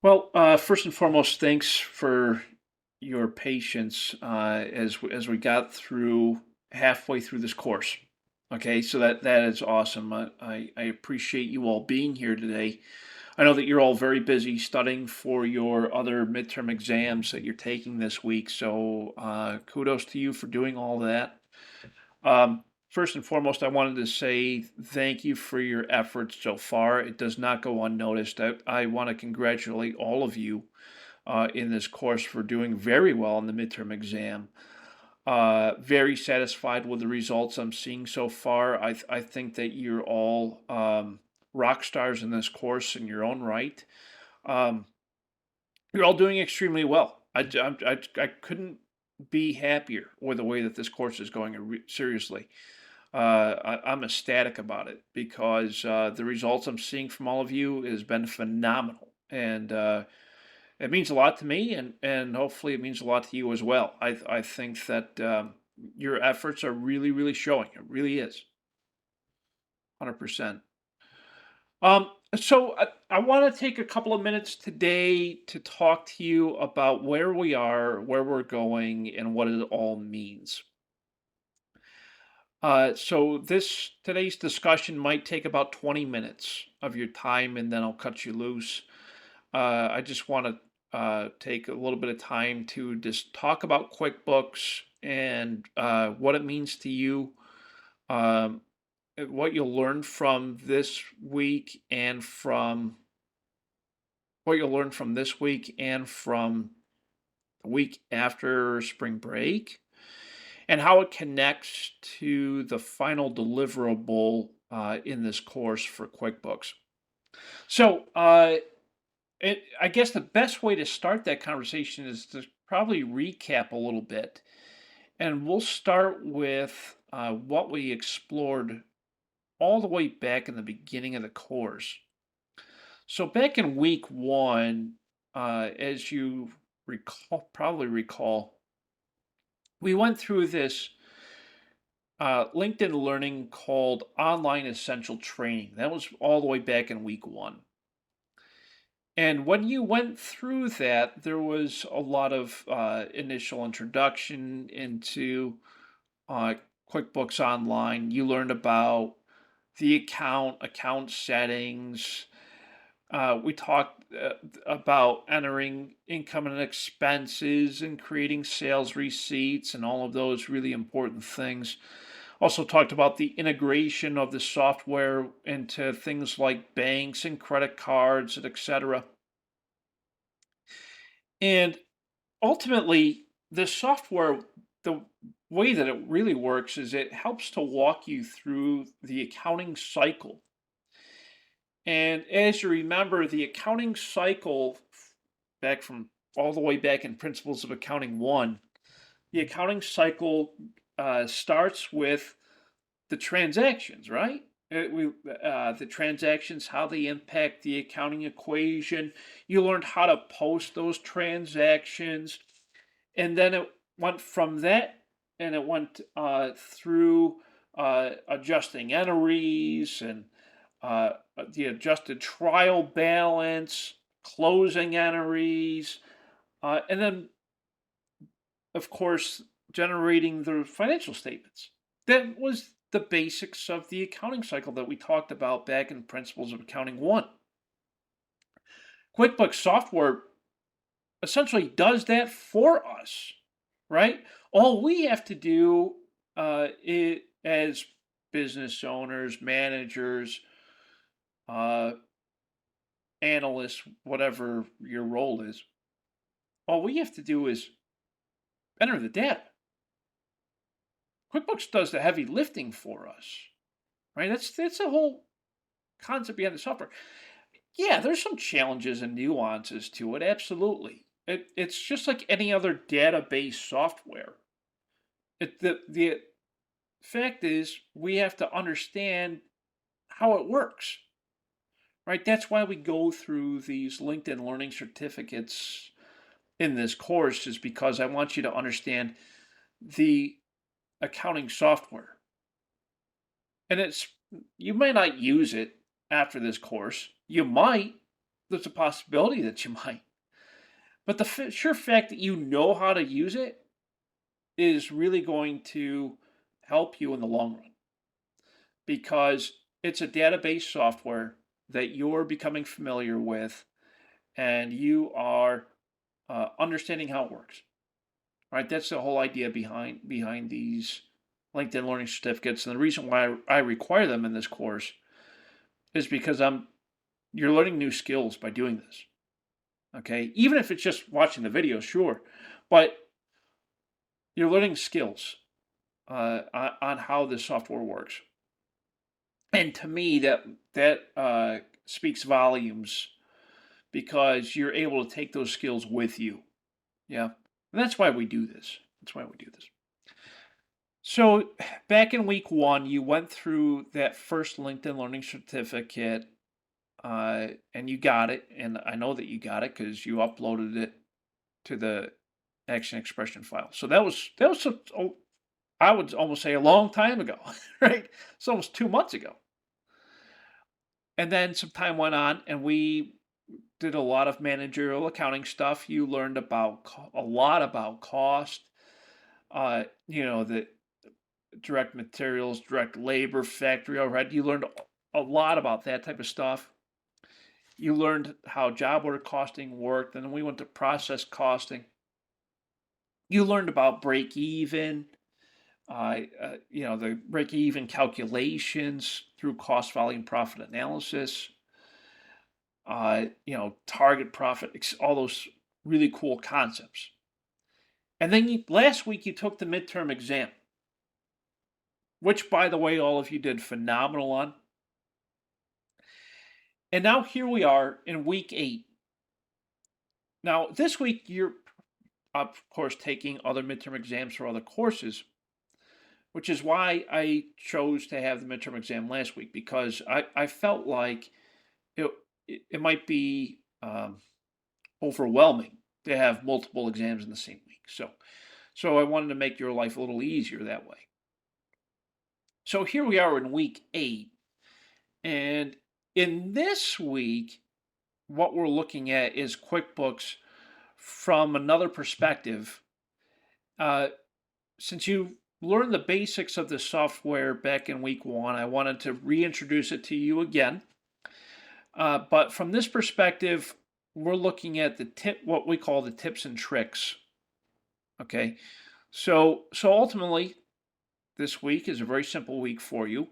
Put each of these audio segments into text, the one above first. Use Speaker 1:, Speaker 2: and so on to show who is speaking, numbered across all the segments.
Speaker 1: Well, first and foremost, thanks for your patience as we got through halfway through this course. Okay, so that is awesome. I appreciate you all being here today. I know that you're all very busy studying for your other midterm exams that you're taking this week. So kudos to you for doing all that. First and foremost, I wanted to say thank you for your efforts so far. It does not go unnoticed. I want to congratulate all of you in this course for doing very well in the midterm exam. Very satisfied with the results I'm seeing so far. I think that you're all rock stars in this course in your own right. Um, you're all doing extremely well. I couldn't be happier with the way that this course is going. Seriously, I'm ecstatic about it because the results I'm seeing from all of you has been phenomenal, and it means a lot to me, and hopefully it means a lot to you as well. I think that your efforts are really showing. It really is 100%. So I want to take a couple of minutes today to talk to you about where we are, where we're going, and what it all means. So this today's discussion might take about 20 minutes of your time, and then I'll cut you loose. I just want to take a little bit of time to just talk about QuickBooks and what it means to you, um, what you'll learn from this week, and from what you'll learn from this week and from the week after spring break, and how it connects to the final deliverable in this course for QuickBooks. So, I guess the best way to start that conversation is to probably recap a little bit. And we'll start with what we explored all the way back in the beginning of the course. So, back in week one, as you probably recall, we went through this LinkedIn learning called Online Essential Training. That was all the way back in week one. And when you went through that, there was a lot of initial introduction into uh, QuickBooks Online. You learned about the account settings. We talked about entering income and expenses and creating sales receipts and all of those really important things. Also talked about the integration of the software into things like banks and credit cards and etc. And ultimately, the software, the way that it really works is it helps to walk you through the accounting cycle. And as you remember, the accounting cycle back from all the way back in Principles of Accounting 1, the accounting cycle starts with the transactions, right? The transactions, how they impact the accounting equation. You learned how to post those transactions, and then it went from that, and it went through adjusting entries and the adjusted trial balance, closing entries, and then, of course, generating the financial statements. That was the basics of the accounting cycle that we talked about back in Principles of Accounting 1. QuickBooks software essentially does that for us, right? All we have to do as business owners, managers, uh, analysts, whatever your role is, all we have to do is enter the data. QuickBooks does the heavy lifting for us, right? That's the whole concept behind the software. Yeah, there's some challenges and nuances to it. Absolutely, it's just like any other database software. The fact is, we have to understand how it works, right? That's why we go through these LinkedIn learning certificates in this course, is because I want you to understand the accounting software. And you might not use it after this course. You might. there's a possibility that you might. But the sure fact that you know how to use it is really going to help you in the long run because it's a database software that you're becoming familiar with and you are understanding how it works. Right? That's the whole idea behind these LinkedIn Learning Certificates, and the reason why I require them in this course is because you're learning new skills by doing this. Okay, even if it's just watching the video, sure, but you're learning skills on how this software works. And to me, that speaks volumes because you're able to take those skills with you. Yeah, and that's why we do this. That's why we do this. So back in week one, you went through that first LinkedIn Learning Certificate, and you got it. And I know that you got it because you uploaded it to the action expression file. So I would almost say a long time ago, right? It's almost 2 months ago. And then some time went on, and we did a lot of managerial accounting stuff. You learned about a lot about cost. The direct materials, direct labor, factory overhead. You learned a lot about that type of stuff. You learned how job order costing worked, and then we went to process costing. You learned about break even, the break even calculations through cost volume profit analysis, target profit, all those really cool concepts. And then last week you took the midterm exam, which, by the way, all of you did phenomenal on. And now here we are in week 8. Now, this week you're, of course, taking other midterm exams for other courses, which is why I chose to have the midterm exam last week, because I felt like it might be overwhelming to have multiple exams in the same week. So I wanted to make your life a little easier that way. So here we are in week 8. And in this week, what we're looking at is QuickBooks from another perspective. Since you learned the basics of the software back in week 1, I wanted to reintroduce it to you again. But from this perspective, we're looking at what we call the tips and tricks. Okay, so ultimately, this week is a very simple week for you.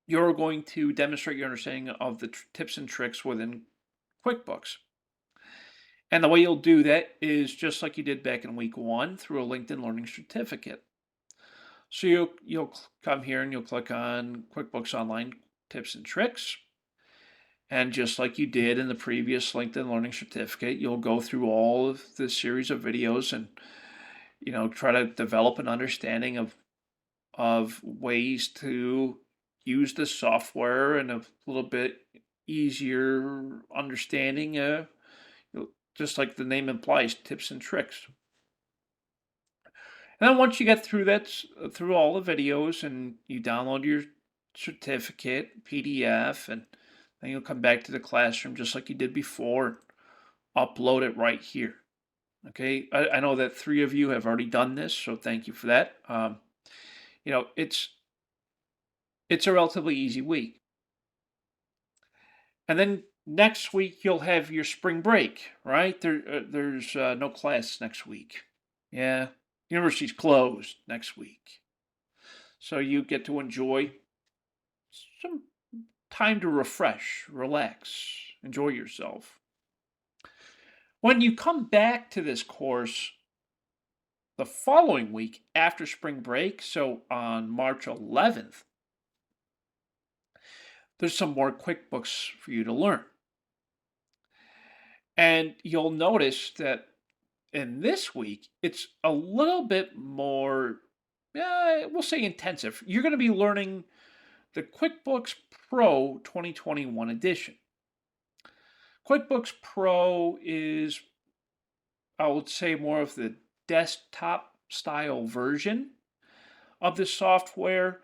Speaker 1: You're going to demonstrate your understanding of the tips and tricks within QuickBooks. And the way you'll do that is just like you did back in week 1 through a LinkedIn Learning Certificate. So you'll come here and you'll click on QuickBooks Online Tips and Tricks. And just like you did in the previous LinkedIn Learning Certificate, you'll go through all of the series of videos and try to develop an understanding of ways to use the software in a little bit easier understanding, just like the name implies, tips and tricks. And then once you get through through all the videos and you download your certificate, PDF, and then you'll come back to the classroom just like you did before, upload it right here. Okay, I know that 3 of you have already done this, so thank you for that. It's a relatively easy week. And then next week you'll have your spring break, right? There's no class next week. Yeah, university's closed next week. So you get to enjoy some time to refresh, relax, enjoy yourself. When you come back to this course the following week after spring break, so on March 11th, there's some more QuickBooks for you to learn. And you'll notice that in this week, it's a little bit more, we'll say intensive. You're going to be learning the QuickBooks Pro 2021 edition. QuickBooks Pro is, I would say, more of the desktop style version of the software.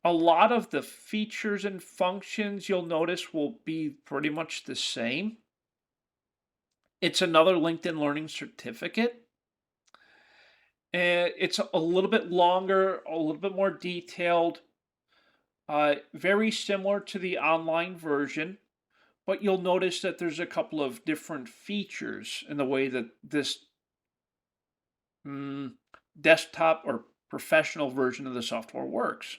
Speaker 1: A lot of the features and functions you'll notice will be pretty much the same. It's another LinkedIn Learning certificate. And it's a little bit longer, a little bit more detailed, very similar to the online version, but you'll notice that there's a couple of different features in the way that this mm, desktop or professional version of the software works.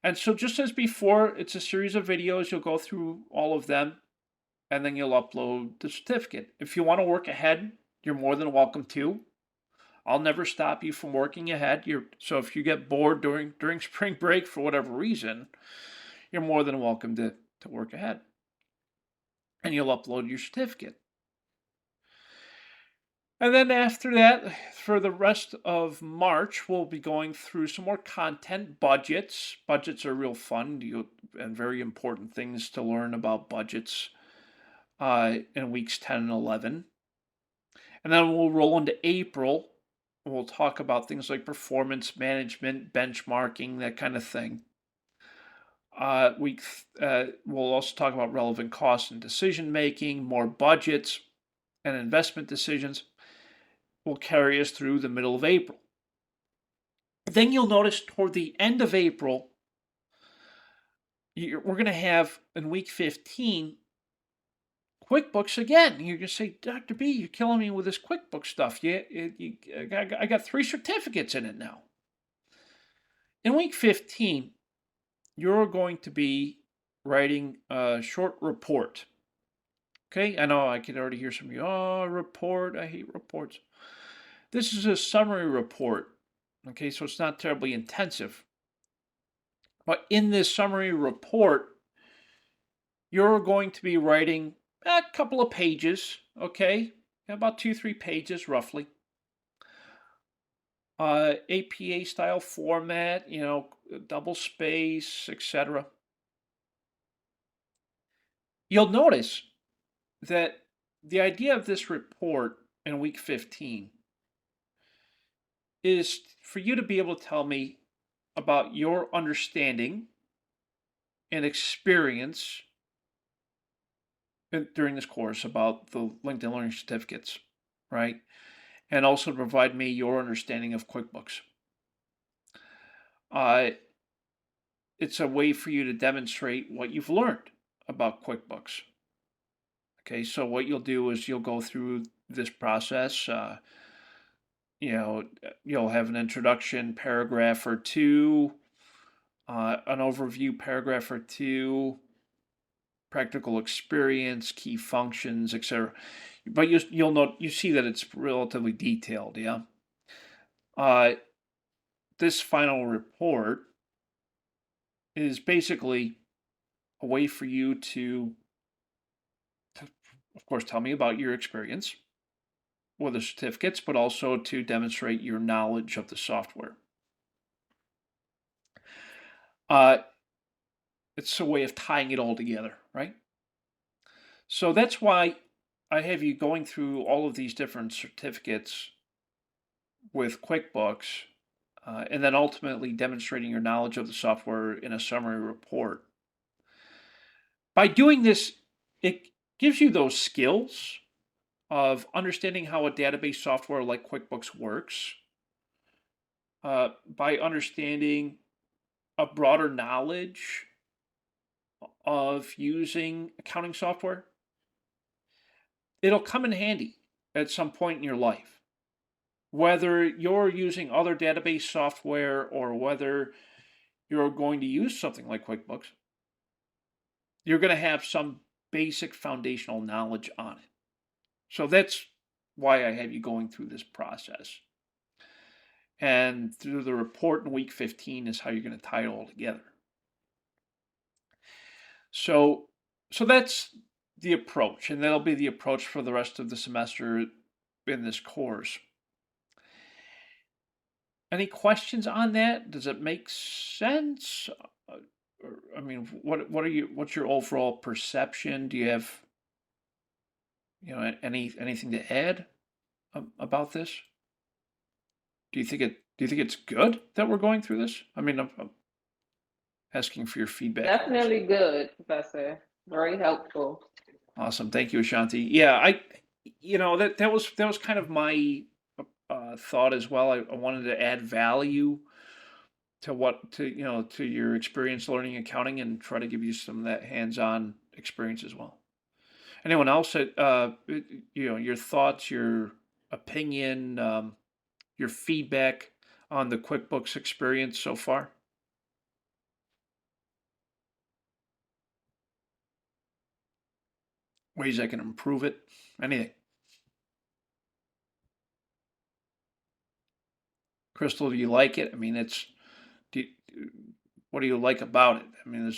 Speaker 1: And so, just as before, it's a series of videos. You'll go through all of them and then you'll upload the certificate. If you want to work ahead, you're more than welcome to. I'll never stop you from working ahead. So if you get bored during spring break for whatever reason, you're more than welcome to work ahead. And you'll upload your certificate. And then after that, for the rest of March, we'll be going through some more content budgets. Budgets are real fun and very important things to learn about budgets in weeks 10 and 11. And then we'll roll into April. We'll talk about things like performance management, benchmarking, that kind of thing. We'll also talk about relevant costs and decision making, more budgets and investment decisions. Will carry us through the middle of April. Then you'll notice toward the end of April, we're going to have in week 15 QuickBooks again. You're going to say, Dr. B, you're killing me with this QuickBooks stuff. I got 3 certificates in it now. In week 15, you're going to be writing a short report. Okay, I know I can already hear some of you, oh, report, I hate reports. This is a summary report. Okay, so it's not terribly intensive. But in this summary report, you're going to be writing a couple of pages, okay? About 2-3 pages roughly. APA style format, double space, etc. You'll notice that the idea of this report in week 15 is for you to be able to tell me about your understanding and experience during this course about the LinkedIn Learning certificates, right? And also to provide me your understanding of QuickBooks. It's a way for you to demonstrate what you've learned about QuickBooks. Okay, so what you'll do is you'll go through this process. You'll have an introduction paragraph or two, an overview paragraph or two, practical experience, key functions, etc. But you see that it's relatively detailed, yeah. This final report is basically a way for you to, of course, tell me about your experience with the certificates, but also to demonstrate your knowledge of the software. It's a way of tying it all together, right? So that's why I have you going through all of these different certificates with QuickBooks, and then ultimately demonstrating your knowledge of the software in a summary report. By doing this, it gives you those skills of understanding how a database software like QuickBooks works, by understanding a broader knowledge of using accounting software. It'll come in handy at some point in your life. Whether you're using other database software or whether you're going to use something like QuickBooks, you're going to have some basic foundational knowledge on it. So that's why I have you going through this process. And through the report in week 15 is how you're going to tie it all together. So that's the approach, and that'll be the approach for the rest of the semester in this course. Any questions on that? Does it make sense? I mean, what's your overall perception? Do you have, anything to add about this? Do you think it's good that we're going through this? I mean, asking for your feedback on this.
Speaker 2: Definitely good, Professor. Very helpful.
Speaker 1: Awesome. Thank you, Ashanti. Yeah, that was kind of my thought as well. I wanted to add value to your experience learning accounting and try to give you some of that hands-on experience as well. Anyone else your thoughts, your opinion, your feedback on the QuickBooks experience so far? Ways I can improve it? Anything? Crystal, do you like it? I mean, do you, what do you like about it? I mean,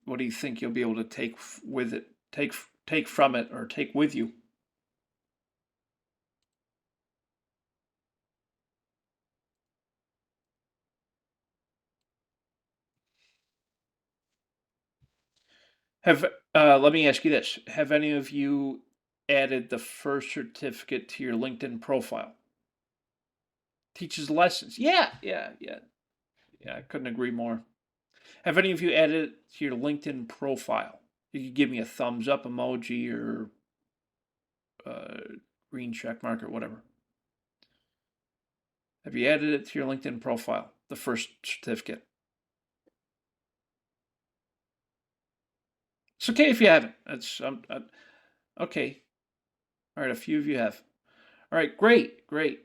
Speaker 1: what do you think you'll be able to take with it, take from it, or take with you? Have Let me ask you this: have any of you added the first certificate to your LinkedIn profile? Teaches lessons. Yeah, yeah, yeah, yeah. I couldn't agree more. Have any of you added it to your LinkedIn profile? You could give me a thumbs up emoji or uh, green check mark or whatever. Have you added it to your LinkedIn profile? The first certificate. It's okay if you haven't. That's okay. All right, a few of you have. All right, great, great.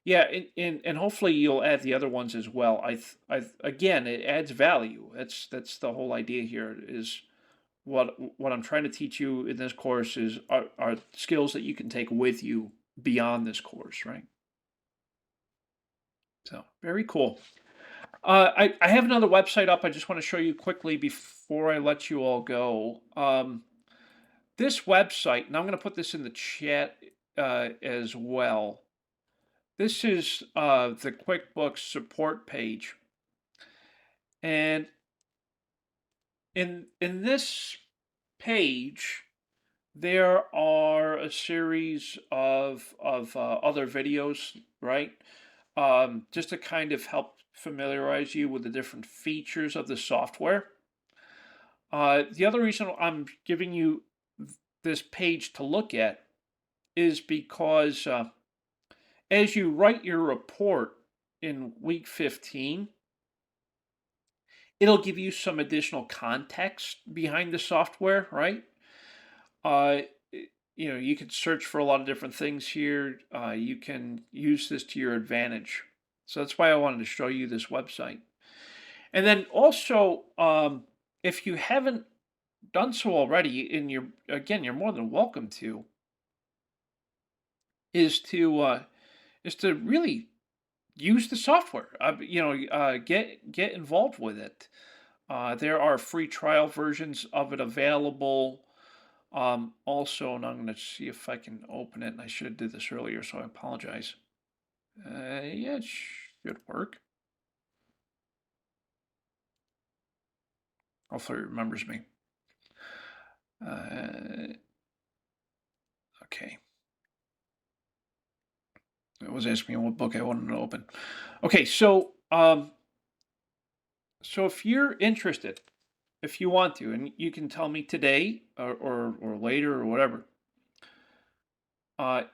Speaker 1: Yeah, and hopefully you'll add the other ones as well. Again, it adds value. That's the whole idea here. Is what I'm trying to teach you in this course are skills that you can take with you beyond this course, right? So very cool. I have another website up. I just want to show you quickly before I let you all go. This website, and I'm going to put this in the chat as well. This is the QuickBooks support page, and in this page, there are a series of other videos, right? Just to kind of help familiarize you with the different features of the software. The other reason I'm giving you this page to look at is because as you write your report in week 15, it'll give you some additional context behind the software, right? Uh, you can search for a lot of different things here. You can use this to your advantage. So that's why I wanted to show you this website. And then also, if you haven't done so already, and you're more than welcome to, is to uh, is to really use the software. Get involved with it. There are free trial versions of it available. Also, and I'm going to see if I can open it. And I should have did this earlier, so I apologize. Yeah, it should work. Hopefully, it remembers me. Okay. It was asking me what book I wanted to open. Okay, so if you're interested, if you want to, and you can tell me today or later or whatever,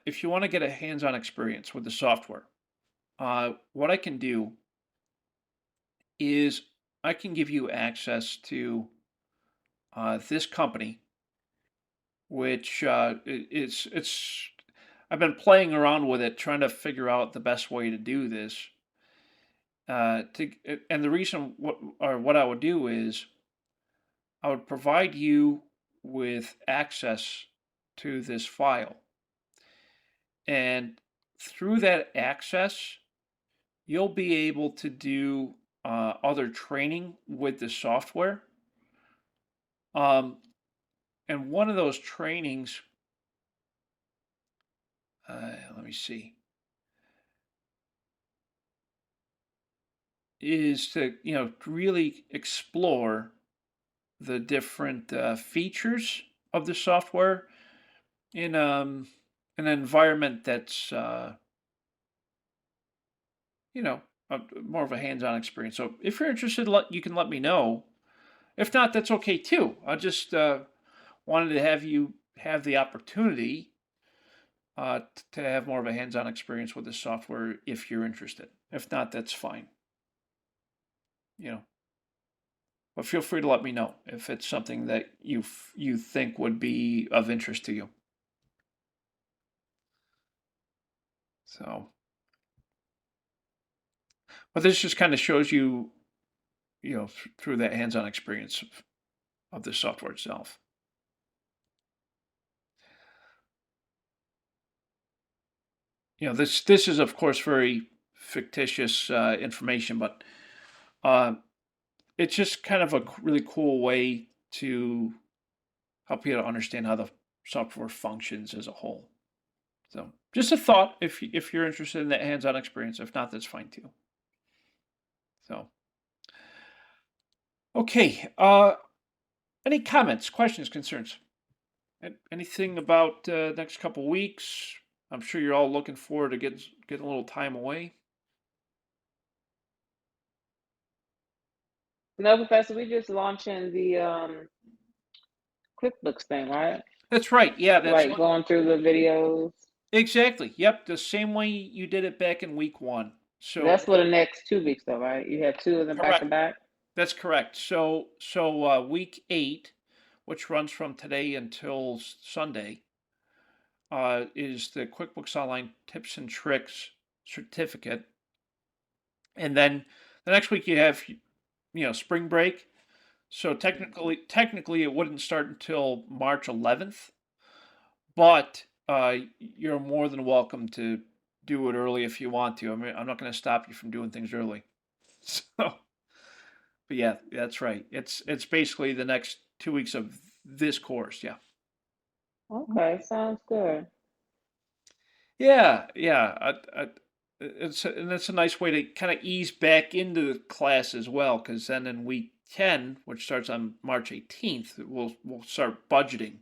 Speaker 1: if you want to get a hands-on experience with the software, what I can do is I can give you access to this company, which it's I've been playing around with it, trying to figure out the best way to do this. And the reason what I would do is I would provide you with access to this file, and through that access, you'll be able to do other training with the software. Um, and one of those trainings, let me see, is to really explore the different features of the software in an environment that's you know more of a hands-on experience. So if you're interested, you can let me know. If not, that's okay too. I just wanted to have you have the opportunity to have more of a hands-on experience with this software if you're interested. If not, that's fine. You know, but feel free to let me know if it's something that you think would be of interest to you. So, but this just kind of shows you, through that hands-on experience of the software itself. This is of course very fictitious information, but uh, it's just kind of a really cool way to help you to understand how the software functions as a whole. So, just a thought if you're interested in that hands-on experience. If not, that's fine too. So, okay. Any comments, questions, concerns? Anything about next couple weeks? I'm sure you're all looking forward to getting a little time away.
Speaker 2: No, Professor, we just launching the QuickBooks thing, right?
Speaker 1: That's right. Yeah, that's
Speaker 2: Like going through the videos.
Speaker 1: exactly. Yep, the same way you did it back in week 1. So
Speaker 2: That's for the next 2 weeks, though, right? You have two of them back to
Speaker 1: correct.
Speaker 2: back.
Speaker 1: That's correct. Week 8, which runs from today until Sunday, is the QuickBooks Online Tips and Tricks certificate, and then the next week you have spring break. So technically, it wouldn't start until March 11th, but you're more than welcome to do it early if you want to. I mean, I'm not going to stop you from doing things early. So, but yeah, that's right. It's basically the next 2 weeks of this course. Yeah.
Speaker 2: Okay, sounds good.
Speaker 1: Yeah, yeah. It's a nice way to kind of ease back into the class as well, because then in week 10, which starts on March 18th, we'll start budgeting,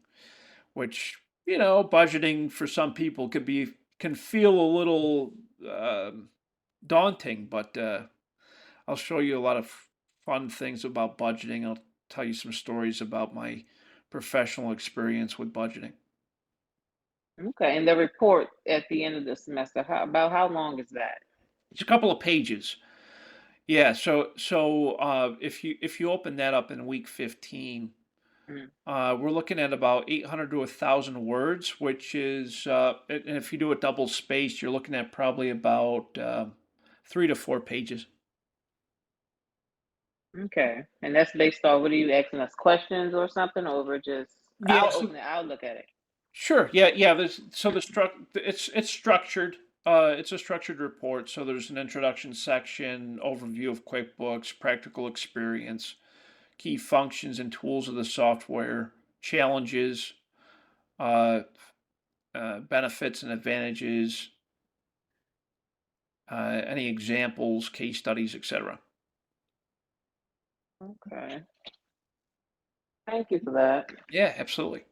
Speaker 1: which budgeting for some people can feel a little daunting, but I'll show you a lot of fun things about budgeting. I'll tell you some stories about my professional experience with budgeting.
Speaker 2: Okay, and the report at the end of the semester, how long is that?
Speaker 1: It's a couple of pages. Yeah, so if you open that up in week 15,
Speaker 2: Mm,
Speaker 1: we're looking at about 800 to 1,000 words, which is and if you do it double spaced, you're looking at probably about 3 to 4 pages.
Speaker 2: okay, and that's based on what are you asking us questions or something, or we're just
Speaker 1: Yeah,
Speaker 2: I'll
Speaker 1: so
Speaker 2: open it, I'll look at it.
Speaker 1: sure. Yeah, yeah. It's structured. It's a structured report. So there's an introduction section, overview of QuickBooks, practical experience, key functions and tools of the software, challenges, uh, benefits and advantages, any examples, case studies, etc.
Speaker 2: Okay, thank you for that.
Speaker 1: Yeah, absolutely.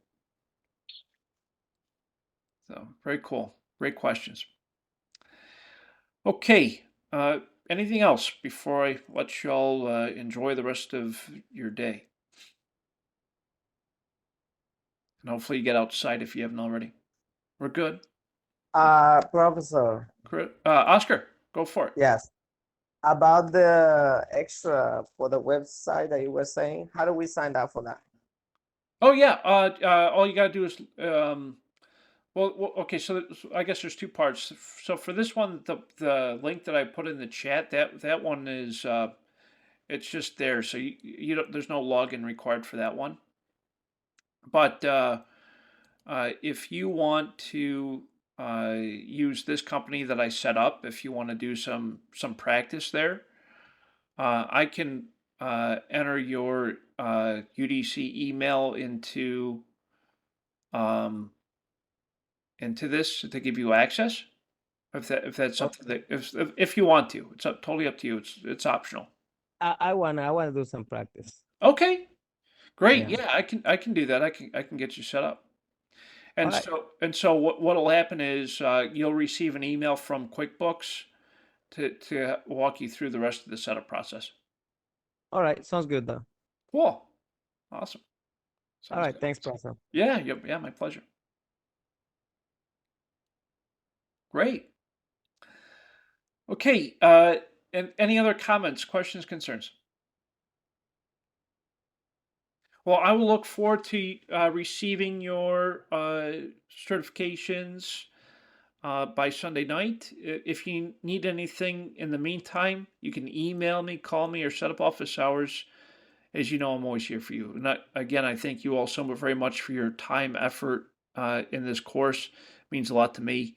Speaker 1: So very cool. Great questions. Okay. Anything else before I let y'all enjoy the rest of your day? And hopefully you get outside if you haven't already. We're good.
Speaker 3: Professor,
Speaker 1: Oscar, go for it.
Speaker 3: yes. About the extra for the website that you were saying, how do we sign up for that?
Speaker 1: Oh yeah. All you gotta do is okay. So I guess there's two parts. So for this one, the link that I put in the chat, that one is it's just there. So you don't, there's no login required for that one. But if you want to use this company that I set up, if you want to do some practice there, I can enter your UDC email um, into this to give you access. If that's something
Speaker 3: Okay.
Speaker 1: that if you want to, it's totally up to you. It's optional.
Speaker 3: I wanna do some practice.
Speaker 1: Okay, great.
Speaker 3: Yeah.
Speaker 1: Yeah, I can do that. I can get you set up.
Speaker 3: All
Speaker 1: And
Speaker 3: right.
Speaker 1: so what'll happen is you'll receive an email from QuickBooks to walk you through the rest of the setup process.
Speaker 3: All right, sounds good though.
Speaker 1: Cool. Awesome.
Speaker 3: All
Speaker 1: Sounds
Speaker 3: right,
Speaker 1: good.
Speaker 3: thanks, Professor.
Speaker 1: Yeah, yeah, my pleasure. Great. Okay, and any other comments, questions, concerns? Well, I will look forward to receiving your certifications by Sunday night. If you need anything in the meantime, you can email me, call me, or set up office hours. As you know, I'm always here for you. And again, I thank you all so very much for your time, effort in this course. It means a lot to me.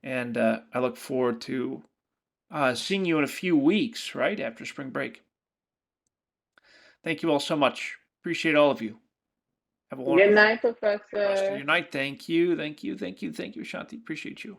Speaker 1: And I look forward to seeing you in a few weeks, right after spring break. Thank you all so much. Appreciate all of you. Have a
Speaker 2: Good
Speaker 1: wonderful
Speaker 2: night,
Speaker 1: rest of
Speaker 2: Professor.
Speaker 1: your night. Thank you, Shanti. Appreciate you.